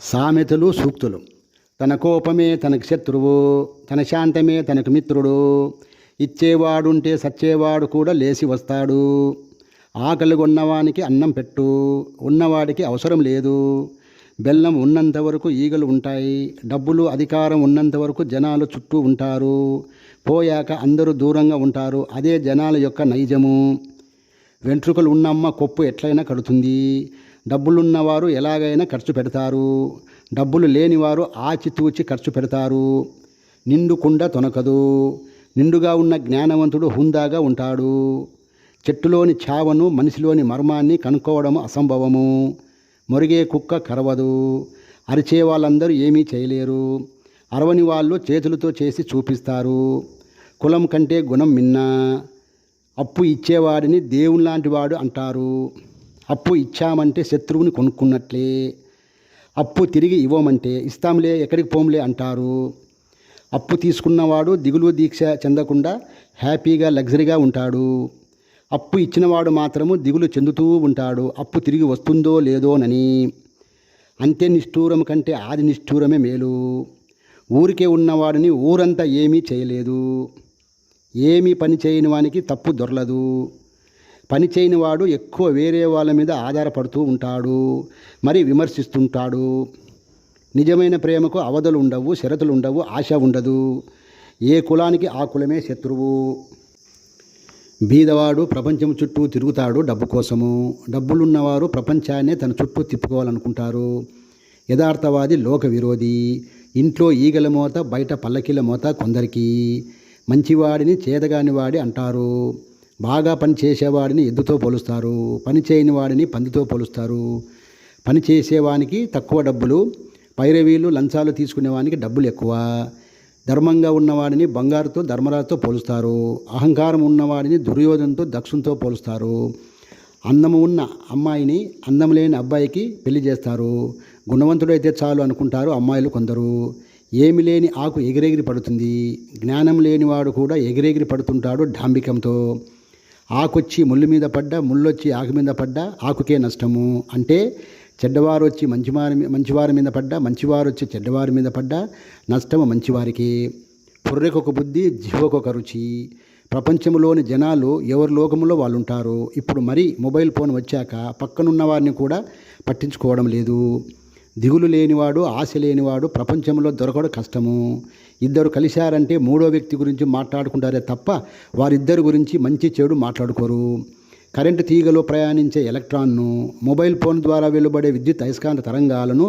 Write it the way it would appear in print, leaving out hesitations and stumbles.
సామెతలు సూక్తులు. తన కోపమే తనకు శత్రువు, తన శాంతమే తనకు మిత్రుడు. ఇచ్చేవాడుంటే సచ్చేవాడు కూడా లేచి వస్తాడు. ఆకలి ఉన్నవానికి అన్నం పెట్టు, ఉన్నవాడికి అవసరం లేదు. బెల్లం ఉన్నంత వరకు ఈగలు ఉంటాయి. డబ్బులు అధికారం ఉన్నంత వరకు జనాలు చుట్టూ ఉంటారు. పోయాక అందరూ దూరంగా ఉంటారు. అదే జనాల యొక్క నైజము. వెంట్రుకలు ఉన్నమ్మ కొప్పు ఎట్లయినా కడుతుంది. డబ్బులున్నవారు ఎలాగైనా ఖర్చు పెడతారు. డబ్బులు లేనివారు ఆచితూచి ఖర్చు పెడతారు. నిండు కుండ తొనకదు. నిండుగా ఉన్న జ్ఞానవంతుడు హుందాగా ఉంటాడు. చెట్టులోని చావను, మనిషిలోని మర్మాన్ని కనుక్కోవడం అసంభవము. మొరిగే కుక్క కరవదు. అరిచే వాళ్ళందరూ ఏమీ చేయలేరు. అరవని వాళ్ళు చేతులతో చేసి చూపిస్తారు. కులం కంటే గుణం మిన్న. అప్పు ఇచ్చేవాడిని దేవుని లాంటి వాడు అంటారు. అప్పు ఇచ్చామంటే శత్రువుని కొనుక్కున్నట్లే. అప్పు తిరిగి ఇవ్వమంటే ఇస్తాంలే ఎక్కడికి పోంలే అంటారు. అప్పు తీసుకున్నవాడు దిగులు దీక్ష చెందకుండా హ్యాపీగా లగ్జరీగా ఉంటాడు. అప్పు ఇచ్చినవాడు మాత్రము దిగులు చెందుతూ ఉంటాడు, అప్పు తిరిగి వస్తుందో లేదోనని. అంత్య నిష్ఠూరం కంటే ఆది నిష్ఠూరమే మేలు. ఊరికే ఉన్నవాడిని ఊరంతా ఏమీ చేయలేదు. ఏమీ పని చేయని వానికి తప్పు దొరలదు. పని చేయని వాడు ఎక్కువ వేరే వాళ్ళ మీద ఆధారపడుతూ ఉంటాడు, మరి విమర్శిస్తుంటాడు. నిజమైన ప్రేమకు అవధులు ఉండవు, షరతులు ఉండవు, ఆశ ఉండదు. ఏ కులానికి ఆ కులమే శత్రువు. బీదవాడు ప్రపంచం చుట్టూ తిరుగుతాడు డబ్బు కోసము. డబ్బులున్నవారు ప్రపంచాన్నే తన చుట్టూ తిప్పుకోవాలనుకుంటారు. యథార్థవాది లోక విరోధి. ఇంట్లో ఈగల మోత, బయట పల్లకీల మోత కొందరికి. మంచివాడిని చేతగాని వాడి అంటారు. బాగా పని చేసేవాడిని ఎద్దుతో పోలుస్తారు. పని చేయని వాడిని పందితో పోలుస్తారు. పని చేసేవానికి తక్కువ డబ్బులు, పైరవీలు లంచాలు తీసుకునేవానికి డబ్బులు ఎక్కువ. ధర్మంగా ఉన్నవాడిని బంగారుతో, ధర్మరాజుతో పోలుస్తారు. అహంకారం ఉన్నవాడిని దుర్యోధనతో, దక్షునితో పోలుస్తారు. అందము ఉన్న అమ్మాయిని అందం లేని అబ్బాయికి పెళ్లి చేస్తారు. గుణవంతుడైతే చాలు అనుకుంటారు అమ్మాయిలు కొందరు. ఏమి లేని ఆకు ఎగిరెగిరి పడుతుంది. జ్ఞానం లేనివాడు కూడా ఎగిరెగిరి పడుతుంటాడు డాంబికంతో. ఆకొచ్చి ముళ్ళు మీద పడ్డా, ముళ్ళొచ్చి ఆకు మీద పడ్డా ఆకుకే నష్టము. అంటే చెడ్డవారు వచ్చి మంచివారి మీద పడ్డా, మంచివారు వచ్చి చెడ్డవారి మీద పడ్డా నష్టము మంచివారికి. పుర్రెకొక బుద్ధి, జిహ్వకొక రుచి. ప్రపంచంలోని జనాలు ఎవరి లోకంలో వాళ్ళు ఉంటారు. ఇప్పుడు మరీ మొబైల్ ఫోన్ వచ్చాక పక్కనున్న వారిని కూడా పట్టించుకోవడం లేదు. దిగులు లేనివాడు, ఆశ లేనివాడు ప్రపంచంలో దొరకడం కష్టము. ఇద్దరు కలిశారంటే మూడో వ్యక్తి గురించి మాట్లాడుకుంటారే తప్ప వారిద్దరి గురించి మంచి చెడు మాట్లాడుకోరు. కరెంటు తీగలో ప్రయాణించే ఎలక్ట్రాన్ను, మొబైల్ ఫోన్ ద్వారా వెలువడే విద్యుత్ అయస్కాంత తరంగాలను